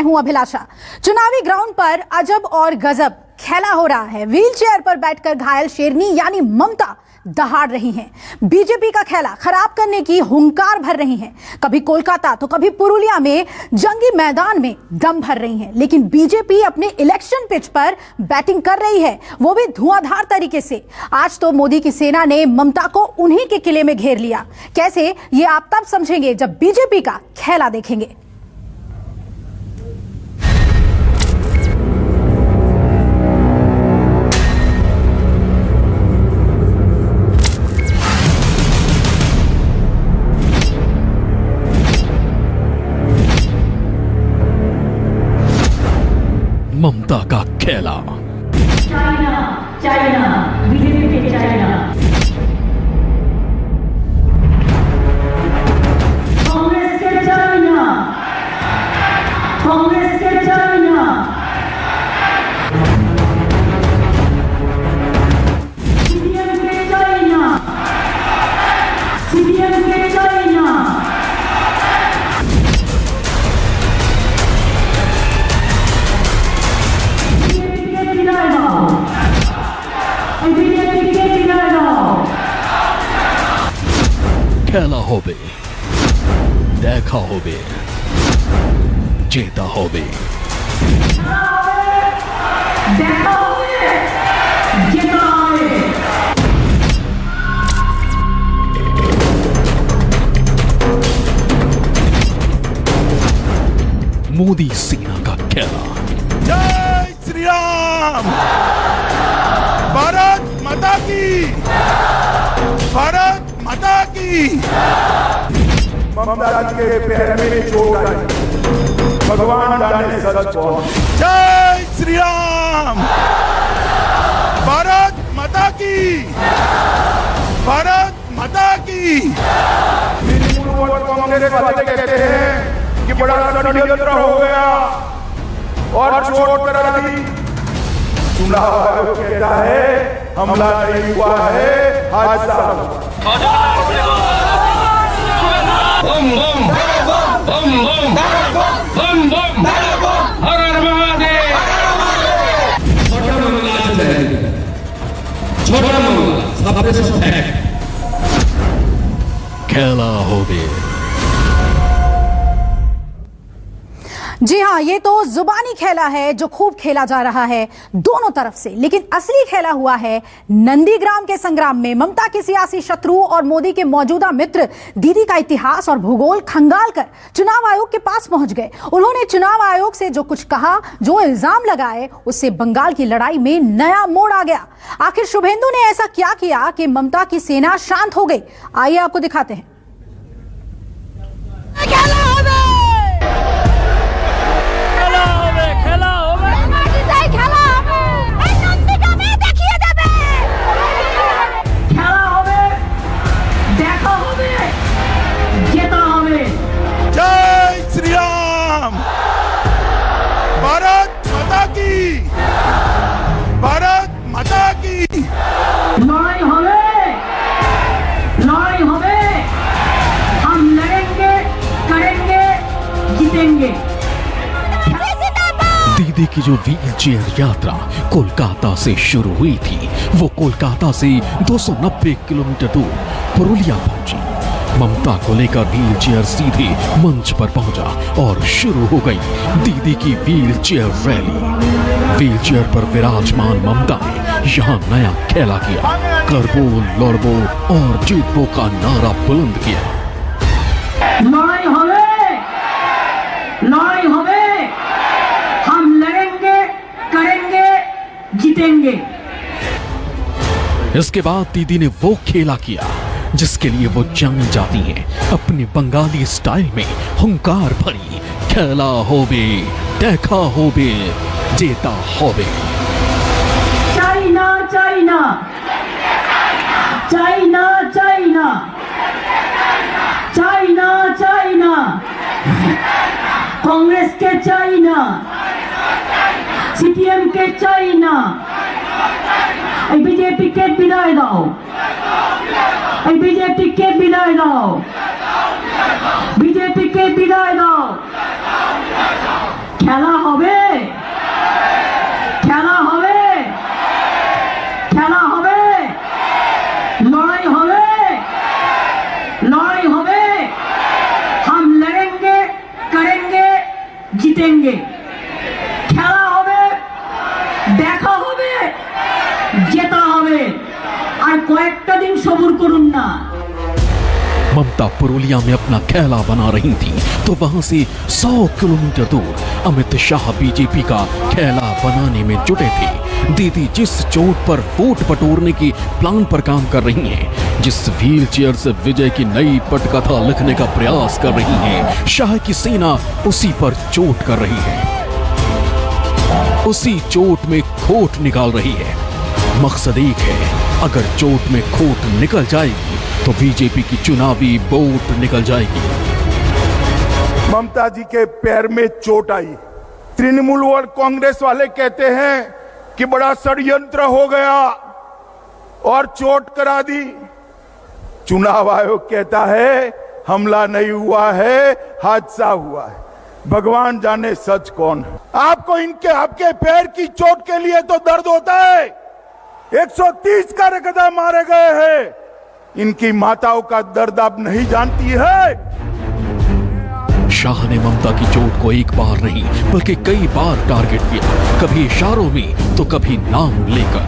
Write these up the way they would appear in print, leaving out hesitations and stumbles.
मैं हूं अभिलाषा। चुनावी ग्राउंड पर अजब और गजब खेला हो रहा है। व्हील चेयर पर बैठकर घायल शेरनी यानी ममता दहाड़ रही हैं। बीजेपी का खेला खराब करने की हुंकार भर रही हैं। कभी कोलकाता तो कभी पुरुलिया में जंगी मैदान में दम भर रही हैं। लेकिन बीजेपी अपने इलेक्शन पिच पर बैटिंग कर रही है, वो भी धुआंधार तरीके से। आज तो मोदी की सेना ने ममता को उन्हीं के किले में घेर लिया। कैसे, ये आप तब समझेंगे जब बीजेपी का खेला देखेंगे। ममता का खेला। चाइना चाइना बीजेपी के चाइना, कांग्रेस के चाइना, कांग्रेस के चाइना, सीपीएम के चाइना, सीपीएम के चाइना, खेला होबे, देखा होबे, जेता होबे। देखा होबे, जेता होबे। मोदी सेना का खेला। जय श्री राम। भारत माता की, भारत माता की। ममता जी के पैर में चोट आई, भगवान जाने सच कौन। जय श्री राम। भारत माता की, भारत माता की। कांग्रेस वाले कहते हैं कि बड़ा षड्यंत्र हो गया और चोट करा दी। चुनाव आयोग कहता है हमला नहीं हुआ है, हादसा हुआ। बम बम बम बम बम बम हर हर महादेव। छोटा मामला छोटा मामला सबसे सब है। खेला होबे। जी हाँ, ये तो जुबानी खेला है जो खूब खेला जा रहा है दोनों तरफ से। लेकिन असली खेला हुआ है नंदीग्राम के संग्राम में। ममता के सियासी शत्रु और मोदी के मौजूदा मित्र दीदी का इतिहास और भूगोल खंगाल कर चुनाव आयोग के पास पहुंच गए। उन्होंने चुनाव आयोग से जो कुछ कहा, जो इल्जाम लगाए, उससे बंगाल की लड़ाई में नया मोड़ आ गया। आखिर शुभेंदु ने ऐसा क्या किया कि ममता की सेना शांत हो गई? आइए आपको दिखाते हैं। जय श्री राम। भारत माता की, भारत माता की। लड़ाई होवे, हम लड़ेंगे, करेंगे, जीतेंगे। दीदी की जो व्हील चेयर यात्रा कोलकाता से शुरू हुई थी, वो कोलकाता से 290 किलोमीटर दूर पुरुलिया पहुंची। ममता को लेकर व्हील चेयर सीधे मंच पर पहुंचा और शुरू हो गई दीदी की wheel chair rally. Wheel chair पर विराजमान ममता ने यहाँ नया खेला किया। करबो, लड़बो और जीतबो का नारा बुलंद किया। लड़ाई होवे, हम लड़ेंगे, करेंगे, जीतेंगे। इसके बाद दीदी ने वो खेला किया जिसके लिए वो जानी जाती हैं, अपने बंगाली स्टाइल में हुंकार भरी। खेला होबे, देखा होबे, जेता होबे। China China, China China, China China, Congress के चाइना, सीपीएम के चाइना, बीजेपी के विदाई दाओ, बीजेपी के विदाई दाओ, बीजेपी के विदाई दाओ। খেলা হবে খেলা হবে খেলা হবে লড়াই হবে लड़ाई होवे हम लड़ेंगे करेंगे जीतेंगे खेला होवे देखा होवे जेता होवे और कয়েকটা दिन सब्र করুন না। ममता पुरुलिया में अपना खेला बना रही थी तो वहां से 100 किलोमीटर दूर अमित शाह बीजेपी का खेला बनाने में जुटे थे। दीदी जिस चोट पर वोट बटोरने की प्लान पर काम कर रही हैं, जिस व्हील चेयर से विजय की नई पटकथा लिखने का प्रयास कर रही हैं, शाह की सेना उसी पर चोट कर रही है, उसी चोट में खोट निकाल रही है। मकसद एक है, अगर चोट में खोट निकल जाएगी तो बीजेपी की चुनावी वोट निकल जाएगी। ममता जी के पैर में चोट आई। तृणमूल और कांग्रेस वाले कहते हैं कि बड़ा षड्यंत्र हो गया और चोट करा दी। चुनाव आयोग कहता है हमला नहीं हुआ है, हादसा हुआ है। भगवान जाने सच कौन है। आपको आपके पैर की चोट के लिए तो दर्द होता है। 130 कार्यकर्ता मारे गए हैं। इनकी माताओं का दर्द आप नहीं जानती है। शाह ने ममता की चोट को एक बार नहीं बल्कि कई बार टारगेट किया, कभी इशारों में तो कभी नाम लेकर।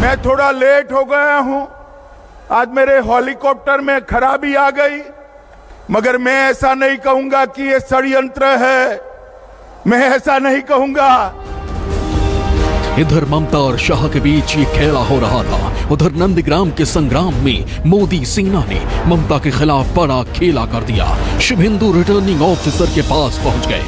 मैं थोड़ा लेट हो गया हूं, आज मेरे हेलीकॉप्टर में खराबी आ गई, मगर मैं ऐसा नहीं कहूंगा कि ये षड्यंत्र है, मैं ऐसा नहीं कहूंगा। इधर ममता और शाह के बीच ये खेला हो रहा था, उधर नंदीग्राम के संग्राम में मोदी सेना ने ममता के खिलाफ बड़ा खेला कर दिया। शुभेंदु रिटर्निंग ऑफिसर के पास पहुंच गए,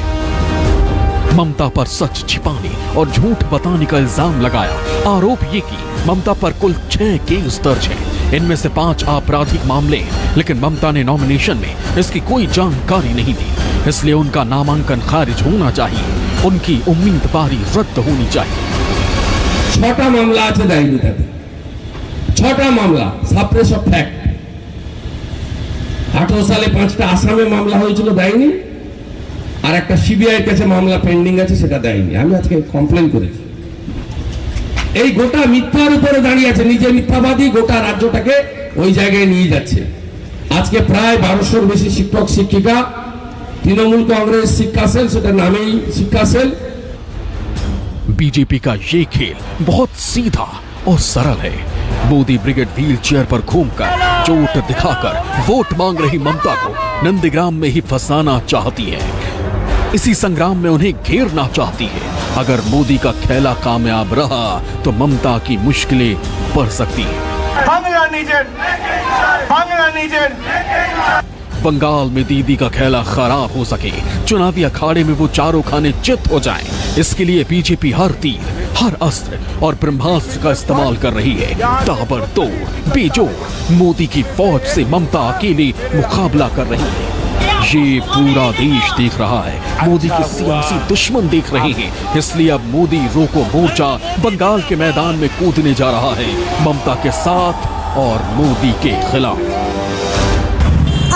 ममता पर सच छिपाने और झूठ बताने का इल्जाम लगाया। आरोप ये कि ममता पर कुल 6 केस दर्ज हैं, इनमें से 5 आपराधिक मामले हैं, लेकिन ममता ने नॉमिनेशन में इसकी कोई जानकारी नहीं दी, इसलिए उनका नामांकन खारिज होना चाहिए, उनकी उम्मीदवारी रद्द होनी चाहिए। 6টা মামলা আছে দায়নি তাতে, 6টা মামলা সাপ্রেস অফ ফ্যাক্ট। 18 সালে 5টা আসামে মামলা হয়েছিল দায়নি, আর একটা সিবিআই কাছে মামলা পেন্ডিং আছে সেটা দায়নি। আমি আজকে কমপ্লেন করেছি। এই গোটা মিথ্যার উপরে দাঁড়িয়ে আছে, নিজে মিথ্যাবাদী, গোটা রাজ্যটাকে ওই জায়গায় নিয়ে যাচ্ছে। আজকে প্রায় 1200-র বেশি শিক্ষক শিক্ষিকা, তৃণমূল কংগ্রেস শিক্ষা সেল, সেটা নামেই শিক্ষা সেল। बीजेपी का ये खेल बहुत सीधा और सरल है। मोदी ब्रिगेड व्हील चेयर पर घूमकर चोट दिखाकर वोट मांग रही ममता को नंदीग्राम में ही फंसाना चाहती है, इसी संग्राम में उन्हें घेरना चाहती है। अगर मोदी का खेला कामयाब रहा तो ममता की मुश्किलें बढ़ सकती हैं। बंगाल में दीदी का खेला खराब हो सके, चुनावी अखाड़े में वो चारों खाने चित हो जाएं, इसके लिए बीजेपी हर तीर, हर अस्त्र और ब्रह्मास्त्र का इस्तेमाल कर रही है। ताबड़तोड़ बेजोड़ मोदी की फौज से ममता अकेले मुकाबला कर रही है। ये पूरा देश देख रहा है, मोदी के सियासी दुश्मन देख रहे हैं, इसलिए अब मोदी रोको मोर्चा बंगाल के मैदान में कूदने जा रहा है, ममता के साथ और मोदी के खिलाफ।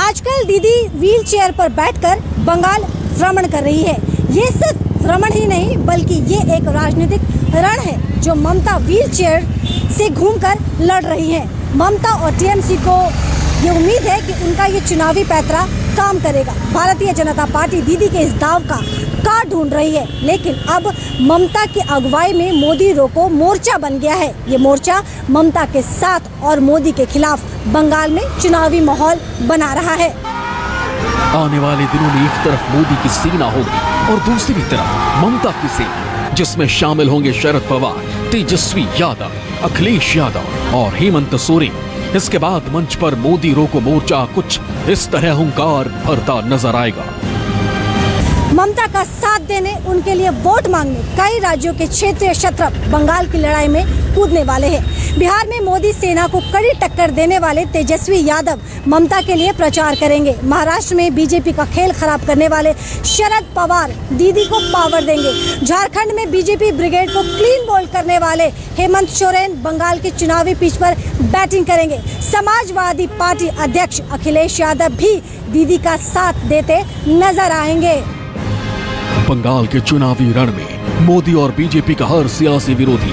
आजकल दीदी व्हील चेयर पर बैठकर बंगाल भ्रमण कर रही है। ये सिर्फ भ्रमण ही नहीं बल्कि ये एक राजनीतिक रण है जो ममता व्हील चेयर से घूमकर लड़ रही है। ममता और टीएमसी को ये उम्मीद है कि उनका ये चुनावी पैतरा काम करेगा। भारतीय जनता पार्टी दीदी के इस दाव का काट ढूंढ रही है, लेकिन अब ममता की अगुवाई में मोदी रोको मोर्चा बन गया है। ये मोर्चा ममता के साथ और मोदी के खिलाफ बंगाल में चुनावी माहौल बना रहा है। आने वाले दिनों में एक तरफ मोदी की सेना होगी और दूसरी तरफ ममता की सेना, जिसमें शामिल होंगे शरद पवार, तेजस्वी यादव, अखिलेश यादव और हेमंत सोरेन। इसके बाद मंच पर मोदी रोको मोर्चा कुछ इस तरह हुंकार भरता नजर आएगा। ममता का साथ देने, उनके लिए वोट मांगने कई राज्यों के क्षेत्रीय क्षत्रप बंगाल की लड़ाई में कूदने वाले हैं। बिहार में मोदी सेना को कड़ी टक्कर देने वाले तेजस्वी यादव ममता के लिए प्रचार करेंगे। महाराष्ट्र में बीजेपी का खेल खराब करने वाले शरद पवार दीदी को पावर देंगे। झारखंड में बीजेपी ब्रिगेड को क्लीन बोल्ड करने वाले हेमंत सोरेन बंगाल के चुनावी पिच पर बैटिंग करेंगे। समाजवादी पार्टी अध्यक्ष अखिलेश यादव भी दीदी का साथ देते नजर आएंगे। बंगाल के चुनावी रण में मोदी और बीजेपी का हर सियासी विरोधी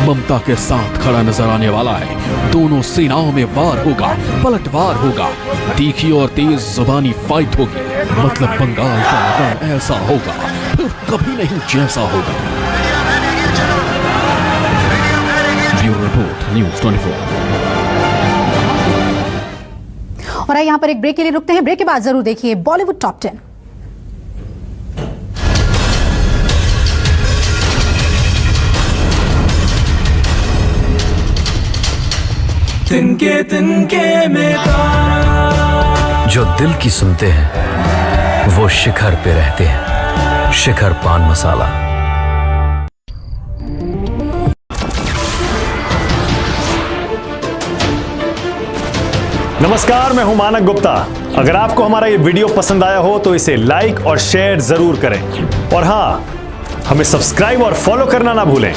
ममता के साथ खड़ा नजर आने वाला है। दोनों सेनाओं में वार होगा, पलटवार होगा, तीखी और तेज जुबानी फाइट होगी। मतलब बंगाल का रण ऐसा होगा फिर कभी नहीं जैसा होगा। Bureau report, news 24। और यहाँ पर एक ब्रेक के लिए रुकते हैं। ब्रेक के बाद जरूर देखिए बॉलीवुड टॉप 10। तिनके में जो दिल की सुनते हैं वो शिखर पे रहते हैं। शिखर पान मसाला। नमस्कार, मैं हूं मानक गुप्ता। अगर आपको हमारा ये वीडियो पसंद आया हो तो इसे लाइक और शेयर जरूर करें। और हां, हमें सब्सक्राइब और फॉलो करना ना भूलें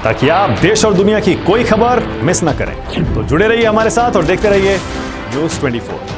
ताकि आप देश और दुनिया की कोई खबर मिस ना करें। तो जुड़े रहिए हमारे साथ और देखते रहिए न्यूज़ 24।